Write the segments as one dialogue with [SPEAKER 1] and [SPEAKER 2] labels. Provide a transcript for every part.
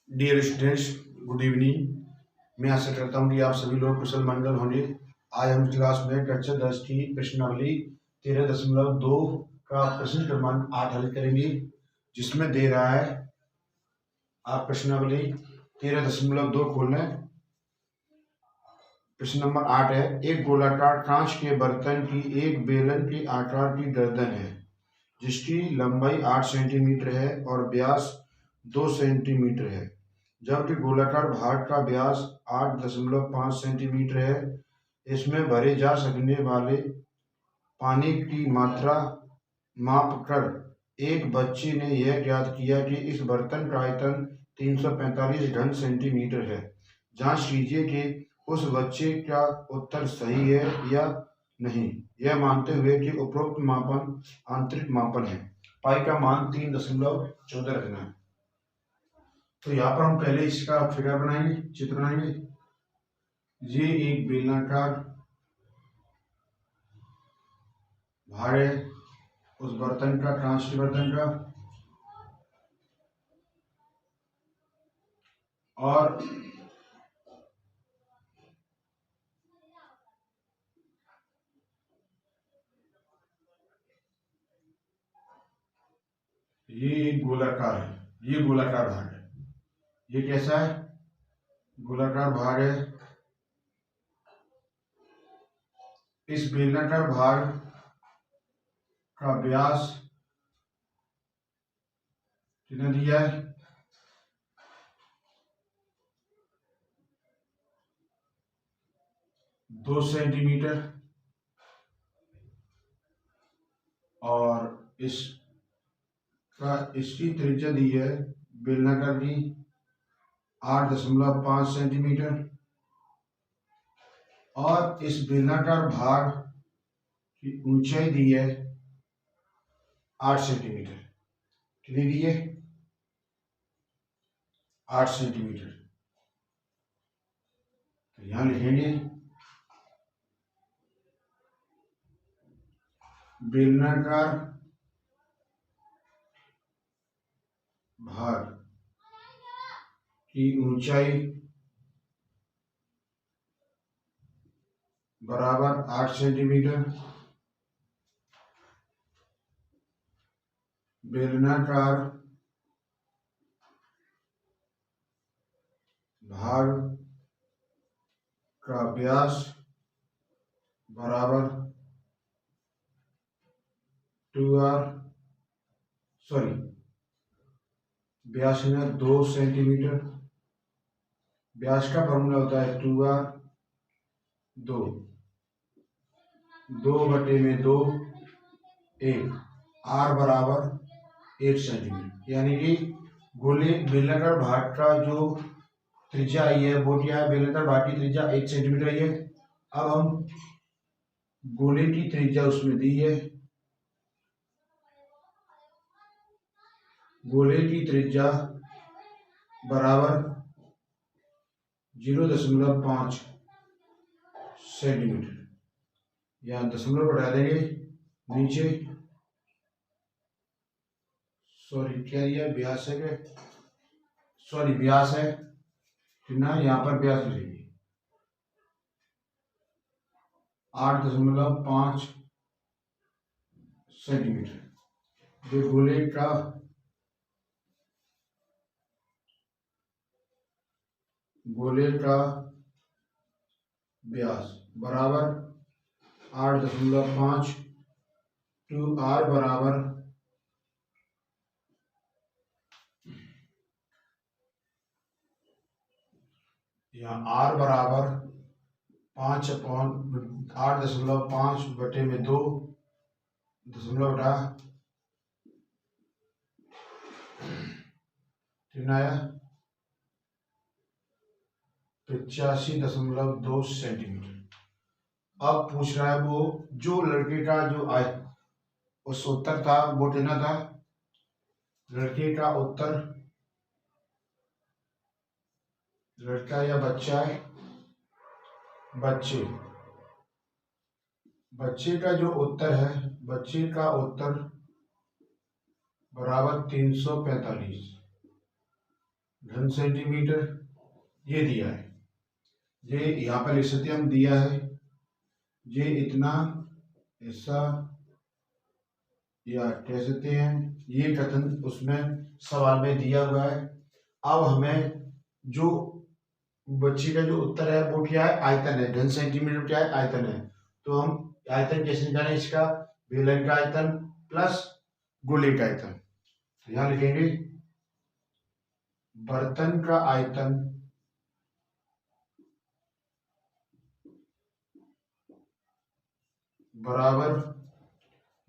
[SPEAKER 1] Dear students, good evening. मैं आशा करता हूँ कि आप सभी लोग कुशल मंगल होंगे। आज हम क्लास में कक्षा 10 की प्रश्नावली 13.2 का प्रश्न क्रमांक 8 हल करेंगे, जिसमें दे रहा है, आप प्रश्नावली 13.2 खोल लें। प्रश्न नंबर 8 है, एक गोलाकार कांच के बर्तन की एक बेलन के आकार की गर्दन है, जिसकी लंबाई 8 सेंटीमीटर है और व्यास 2 सेंटीमीटर है, जबकि गोलाकार भाग का व्यास 8.5 सेंटीमीटर है। इसमें भरे जा सकने वाले पानी की मात्रा मापकर एक बच्चे ने यह ज्ञात किया कि इस बर्तन का आयतन 345 घन सेंटीमीटर है। जांच कीजिए कि उस बच्चे का उत्तर सही है या नहीं, यह मानते हुए कि उपरोक्त मापन आंतरिक मापन है। पाई का मान 3.14 रखना है। तो यहाँ पर हम पहले इसका फिगर बनाएंगे, चित्र बनाएंगे। ये एक बेलनाकार भाग है उस बर्तन का, कांच के बर्तन का, और ये एक गोलाकार है, ये गोलाकार भाग है। ये कैसा है? गोलाकार भाग है। इस बेलनाकार भाग का व्यास कितना दिया है? 2 सेंटीमीटर, और इसकी त्रिज्या दी है बेलनाकार की 8.5 सेंटीमीटर, और इस बेलनाकार भाग की ऊंचाई दी है 8 सेंटीमीटर। कितनी दी है? 8 सेंटीमीटर। तो यहां लिखेंगे बेलनाकार भाग की ऊंचाई बराबर 8 सेंटीमीटर। बेलनाकार भाग का व्यास बराबर 2r, सॉरी, व्यास में 2 सेंटीमीटर। व्यास का फॉर्मूला होता है 2r, 2/2, 1, r बराबर 1 सेंटीमीटर। यानी कि गोले बेलनाकार भाग का जो त्रिज्या आई है वो क्या है? बेलनाकार भाग की त्रिज्या 1 सेंटीमीटर आई है। अब हम गोले की त्रिज्या उसमें दी है, गोले की त्रिज्या बराबर 0.5 सेंटीमीटर। यहाँ दशमलव बढ़ा देंगे नीचे, सॉरी क्या दिया? व्यास है क्या? सॉरी व्यास है ना, यहाँ पर व्यास लिखेंगे 8.5 सेंटीमीटर। जो गोले का व्यास बराबर 8.5 टू r बराबर 8.5/2 दशमलव हटा कितना आया? 85.2 सेंटीमीटर। अब पूछ रहा है वो जो लड़के का जो उस उत्तर था वो कितना था? लड़के का उत्तर, लड़का या बच्चा है, बच्चे का जो उत्तर है, बच्चे का उत्तर बराबर 345 घन सेंटीमीटर ये दिया है, ये यहाँ पर लिख सकते हम दिया है, ये इतना ऐसा या कह सकते हैं, ये कथन उसमें सवाल में दिया हुआ है। अब हमें जो बच्चे का जो उत्तर है वो क्या है, आयतन है। घन सेंटीमीटर क्या है, आयतन है। तो हम आयतन कैसे निकालें इसका, बेलन का आयतन प्लस गोले का आयतन। तो यहां लिखेंगे बर्तन का आयतन बराबर,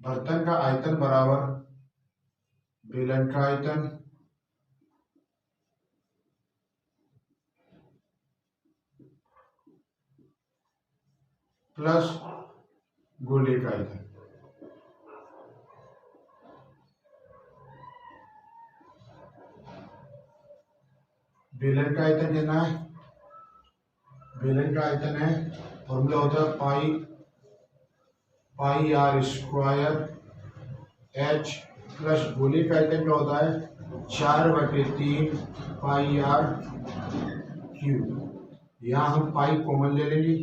[SPEAKER 1] बर्तन का आयतन बराबर बेलन का आयतन प्लस गोले का आयतन। बेलन का आयतन कितना है, बेलन का आयतन है, फॉर्मूला होता है पाई आर स्क्वायर एच, प्लस गोले का आयतन क्या होता है 4/3 पाई आर क्यूब। यहाँ हम पाई कॉमन ले लेंगे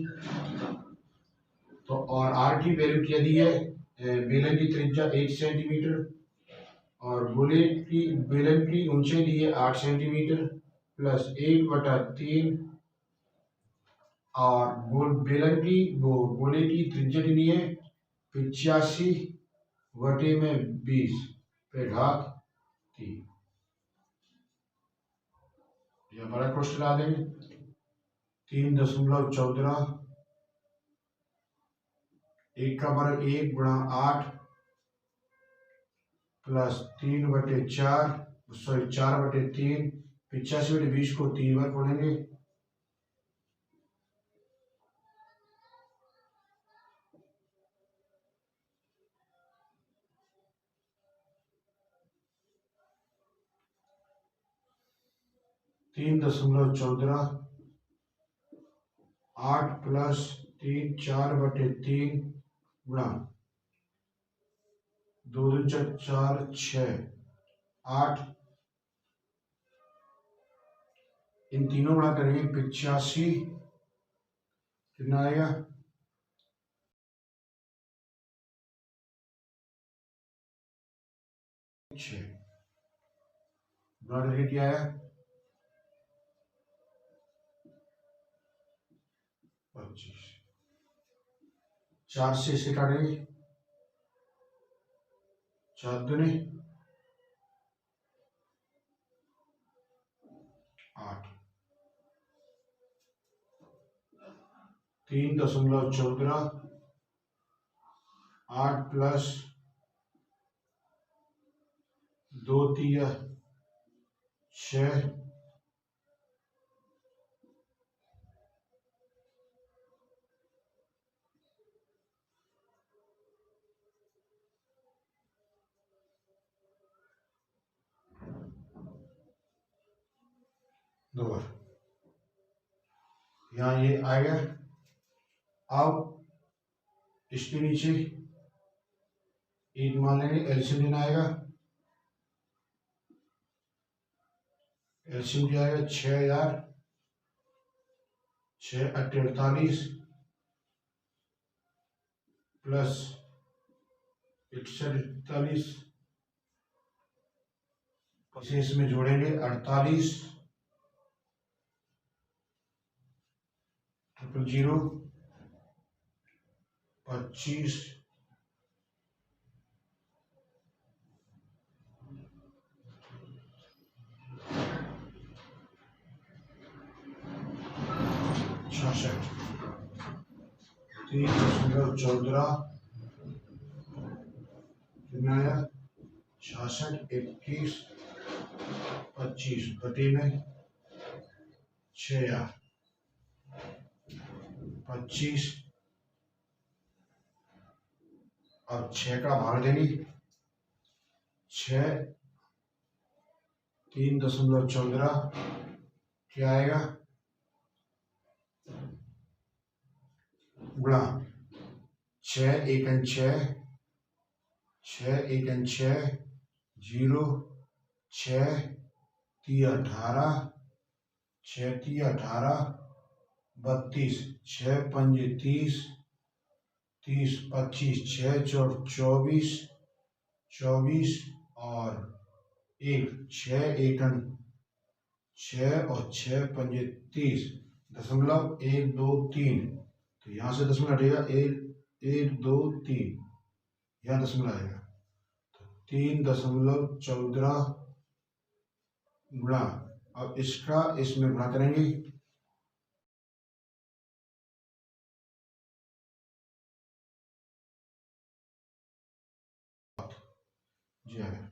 [SPEAKER 1] तो, और आर की वैल्यू क्या दी है, बेलन की त्रिज्या 1 सेंटीमीटर और बेलन की ऊंचाई दी है 8 सेंटीमीटर प्लस 1/3 और गोले की त्रिज्या कितनी है 85/20 पे घात 3। यह बड़ा क्वेश्चन ला देंगे 3.14, 1 का वर्ग 1 गुणा 8 प्लस 3/4 सॉरी 4/3, 85/20 को 3 बार पढ़ेंगे, 3.14 8 प्लस 3 4/3 गुणा 2 2 4 6 8, इन तीनों गुणा करेंगे 85, कितना आएगा 6 गुणा करके क्या आया 25। 4 से इसे काटेंगे 4 दूनी 8, 3.14 8 प्लस 2 3 6 2 बार, यहाँ ये आएगा। अब इसके नीचे 1 मान लेंगे, एलसीएम लेना आएगा, एलसीएम क्या आएगा 6000 6 8 48 प्लस 148, इसे इसमें जोड़ेंगे 48 0 25 66, 3.14 कितना आया 66 21 25 बटे में 6 25, अब 6 का भाग देंगे 6 3.14 क्या आएगा गुणा 6 1 6 6 1 6 0 6 3 18, 6 3 18, 32, 6 पंजे 30, 30 25, 6 चौक 24, 24 और 6 एकन 6 और 6 पंजे 30, 1 2 3। तो यहाँ से दशमलव हटेगा 1 2 3, यहाँ दशमलव आएगा तो 3.14 गुणा। अब इसका इसमें गुणा करेंगे जी आएगा।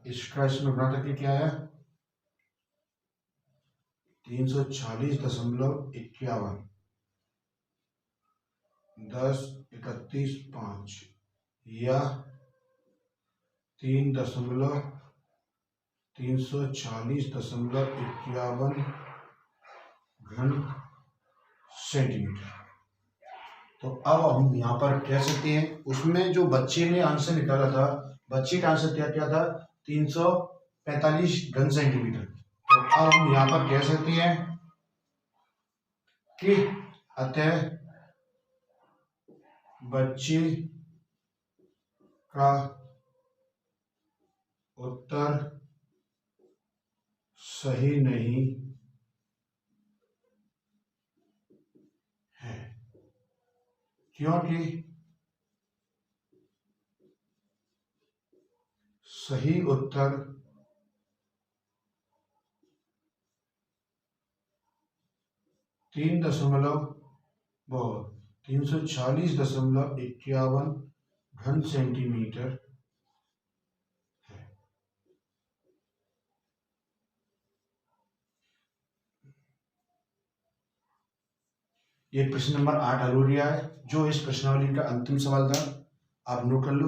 [SPEAKER 1] इसका इसमें गुणा करके क्या आया 346.51, 10 31 5 या 346.51 घन सेंटीमीटर। तो अब हम यहाँ पर कह सकते हैं उसमें जो बच्चे ने आंसर निकाला था, बच्चे का आंसर क्या था 345 घन सेंटीमीटर। तो अब हम यहाँ पर कह सकते हैं कि अतः बच्चे का उत्तर सही नहीं है, क्योंकि सही उत्तर 346.51 घन सेंटीमीटर है। ये प्रश्न नंबर 8 हल हो गया है। जो इस प्रश्नावली का अंतिम सवाल था, आप नोट कर लो।